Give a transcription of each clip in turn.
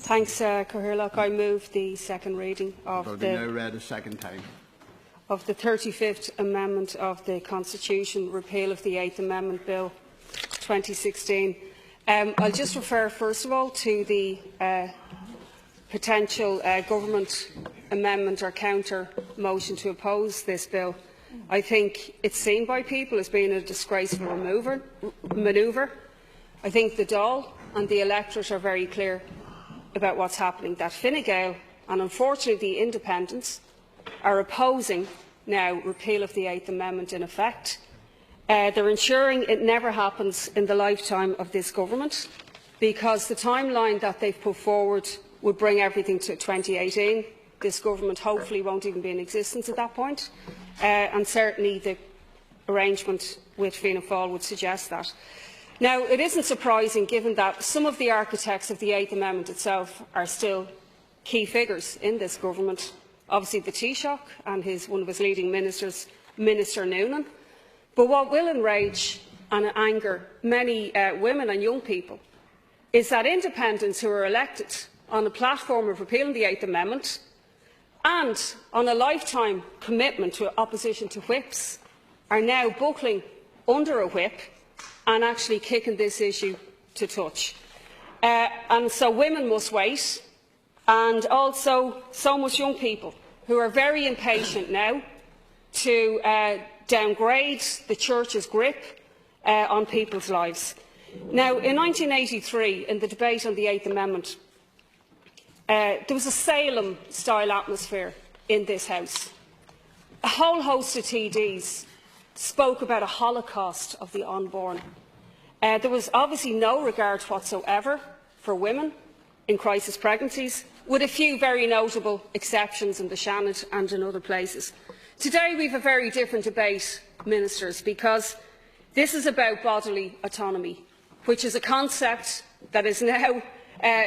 Thanks, Cathaoirleach. I move the second reading of the now read a second time. Of the 35th Amendment of the Constitution, repeal of the 8th Amendment Bill 2016. I'll just refer first of all to the potential government amendment or counter motion to oppose this bill. I think it's seen by people as being a disgraceful manoeuvre. I think the Dáil and the electorate are very clear about what's happening, that Fine Gael and unfortunately the independents are opposing now repeal of the 8th Amendment in effect. They're ensuring it never happens in the lifetime of this government, because the timeline that they've put forward would bring everything to 2018. This government hopefully won't even be in existence at that point, and certainly the arrangement with Fianna Fáil would suggest that. Now, it isn't surprising, given that some of the architects of the 8th Amendment itself are still key figures in this government. Obviously the Taoiseach and one of his leading ministers, Minister Noonan. But what will enrage and anger many women and young people is that independents who are elected on a platform of repealing the 8th Amendment and on a lifetime commitment to opposition to whips are now buckling under a whip and actually kicking this issue to touch. And so women must wait, and also so much young people who are very impatient now to downgrade the Church's grip on people's lives. Now, in 1983, in the debate on the 8th Amendment, there was a Salem-style atmosphere in this House. A whole host of TDs spoke about a holocaust of the unborn. There was obviously no regard whatsoever for women in crisis pregnancies, with a few very notable exceptions in the Shannon and in other places. Today we have a very different debate, Ministers, because this is about bodily autonomy, which is a concept that is now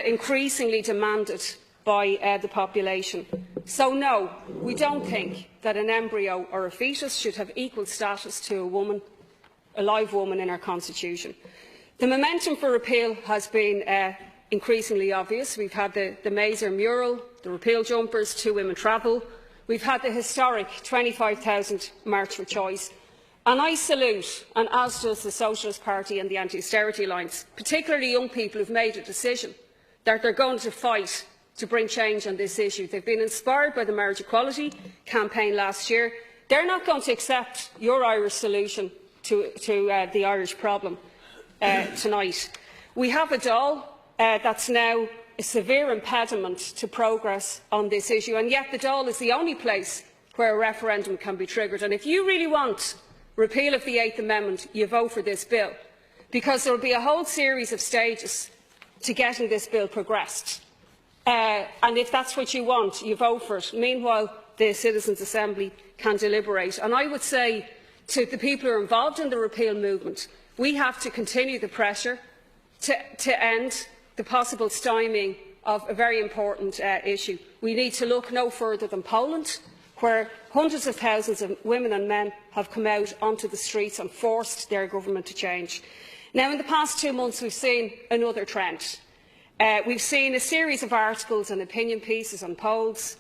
increasingly demanded by the population. So no, we don't think that an embryo or a fetus should have equal status to a woman, a live woman in our constitution. The momentum for repeal has been increasingly obvious. We've had the Mazer mural, the repeal jumpers, Two Women Travel. We've had the historic 25,000 March for Choice. And I salute, and as does the Socialist Party and the Anti Austerity Alliance, particularly young people who have made a decision that they're going to fight to bring change on this issue. They've been inspired by the marriage equality campaign last year. They're not going to accept your Irish solution to the Irish problem tonight. We have a Dáil that's now a severe impediment to progress on this issue, and yet the Dáil is the only place where a referendum can be triggered. And if you really want repeal of the 8th Amendment, you vote for this bill, because there will be a whole series of stages to getting this bill progressed. And if that's what you want, you vote for it. Meanwhile, the Citizens' Assembly can deliberate. And I would say to the people who are involved in the repeal movement, we have to continue the pressure to end the possible stymieing of a very important issue. We need to look no further than Poland, where hundreds of thousands of women and men have come out onto the streets and forced their government to change. Now, in the past 2 months, we've seen another trend. We've seen a series of articles and opinion pieces and polls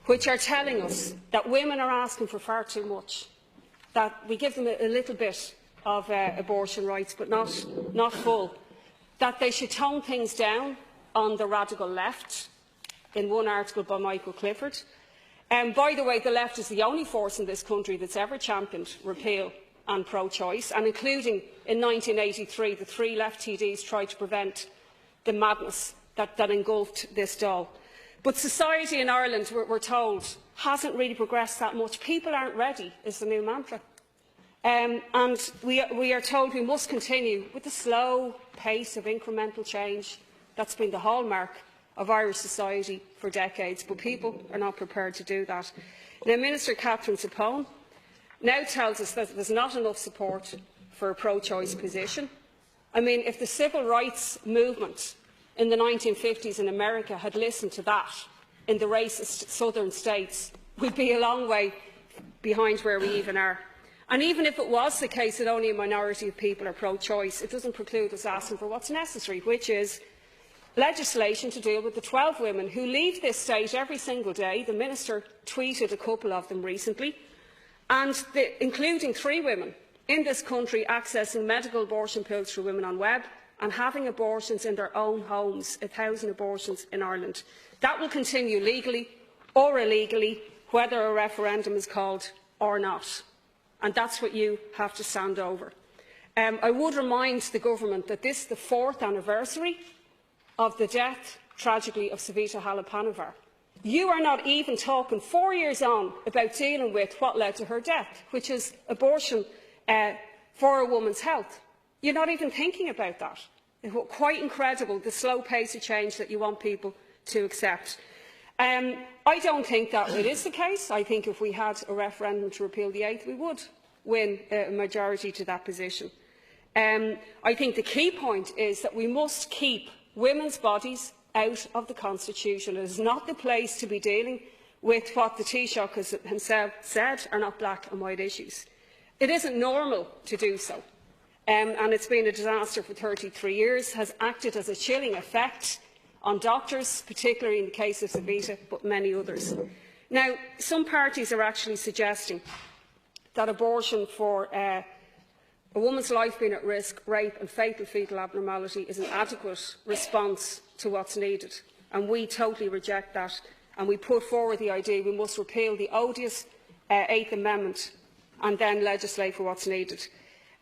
which are telling us that women are asking for far too much, that we give them a little bit of abortion rights but not full, that they should tone things down on the radical left, in one article by Michael Clifford. By the way, the left is the only force in this country that's ever championed repeal and pro-choice, and including in 1983, the 3 left TDs tried to prevent the madness that engulfed this Dáil. But society in Ireland, we're told, hasn't really progressed that much. People aren't ready is the new mantra. And we are told we must continue with the slow pace of incremental change that's been the hallmark of Irish society for decades, but people are not prepared to do that. Now, Minister Catherine Zappone now tells us that there's not enough support for a pro-choice position. I mean, if the civil rights movement in the 1950s in America had listened to that in the racist southern states, we'd be a long way behind where we even are. And even if it was the case that only a minority of people are pro-choice, it doesn't preclude us asking for what's necessary, which is legislation to deal with the 12 women who leave this state every single day. The Minister tweeted a couple of them recently, and including 3 women in this country accessing medical abortion pills through Women on Web and having abortions in their own homes, 1,000 abortions in Ireland. That will continue legally or illegally, whether a referendum is called or not. And that's what you have to stand over. I would remind the Government that this is the 4th anniversary of the death, tragically, of Savita Halappanavar. You are not even talking 4 years on about dealing with what led to her death, which is abortion for a woman's health. You're not even thinking about that. It's quite incredible, the slow pace of change that you want people to accept. I don't think that it is the case. I think if we had a referendum to repeal the 8th, we would win a majority to that position. I think the key point is that we must keep women's bodies out of the Constitution. It is not the place to be dealing with what the Taoiseach himself said are not black and white issues. It isn't normal to do so, and it's been a disaster for 33 years, has acted as a chilling effect on doctors, particularly in the case of Savita, but many others. Now, some parties are actually suggesting that abortion for a woman's life being at risk, rape and fatal fetal abnormality is an adequate response to what's needed, and we totally reject that, and we put forward the idea we must repeal the odious 8th Amendment and then legislate for what's needed.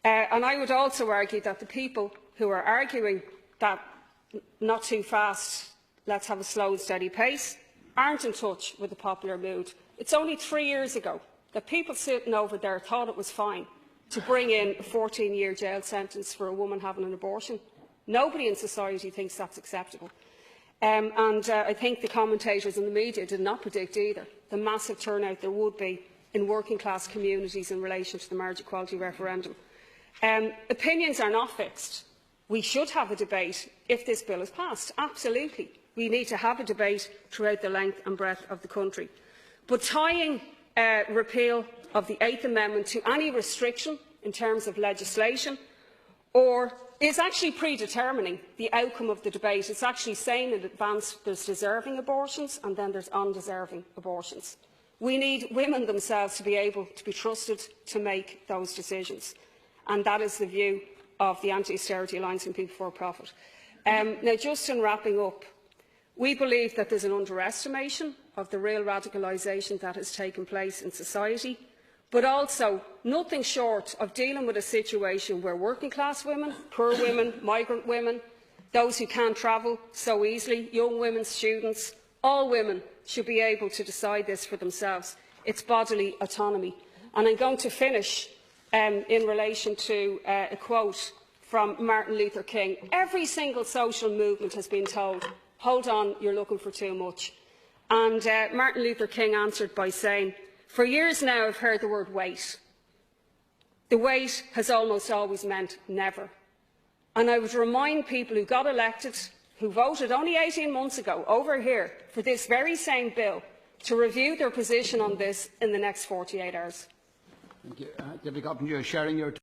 And I would also argue that the people who are arguing that not too fast, let's have a slow and steady pace, aren't in touch with the popular mood. It's only 3 years ago that people sitting over there thought it was fine to bring in a 14-year jail sentence for a woman having an abortion. Nobody in society thinks that's acceptable. I think the commentators in the media did not predict either the massive turnout there would be in working-class communities in relation to the marriage equality referendum. Opinions are not fixed. We should have a debate if this bill is passed. Absolutely. We need to have a debate throughout the length and breadth of the country. But tying repeal of the 8th Amendment to any restriction in terms of legislation is actually predetermining the outcome of the debate. It's actually saying in advance there's deserving abortions and then there's undeserving abortions. We need women themselves to be able to be trusted to make those decisions. And that is the view of the Anti Austerity Alliance and People for Profit. Now, just in wrapping up, we believe that there's an underestimation of the real radicalisation that has taken place in society, but also nothing short of dealing with a situation where working-class women, poor women, migrant women, those who can't travel so easily, young women, students, all women should be able to decide this for themselves. It's bodily autonomy. And I'm going to finish in relation to a quote from Martin Luther King. Every single social movement has been told, hold on, you're looking for too much. And Martin Luther King answered by saying, for years now I've heard the word wait. The wait has almost always meant never. And I would remind people who got elected, who voted only 18 months ago over here for this very same bill, to review their position on this in the next 48 hours. Thank you. Deputy Coppinger, sharing your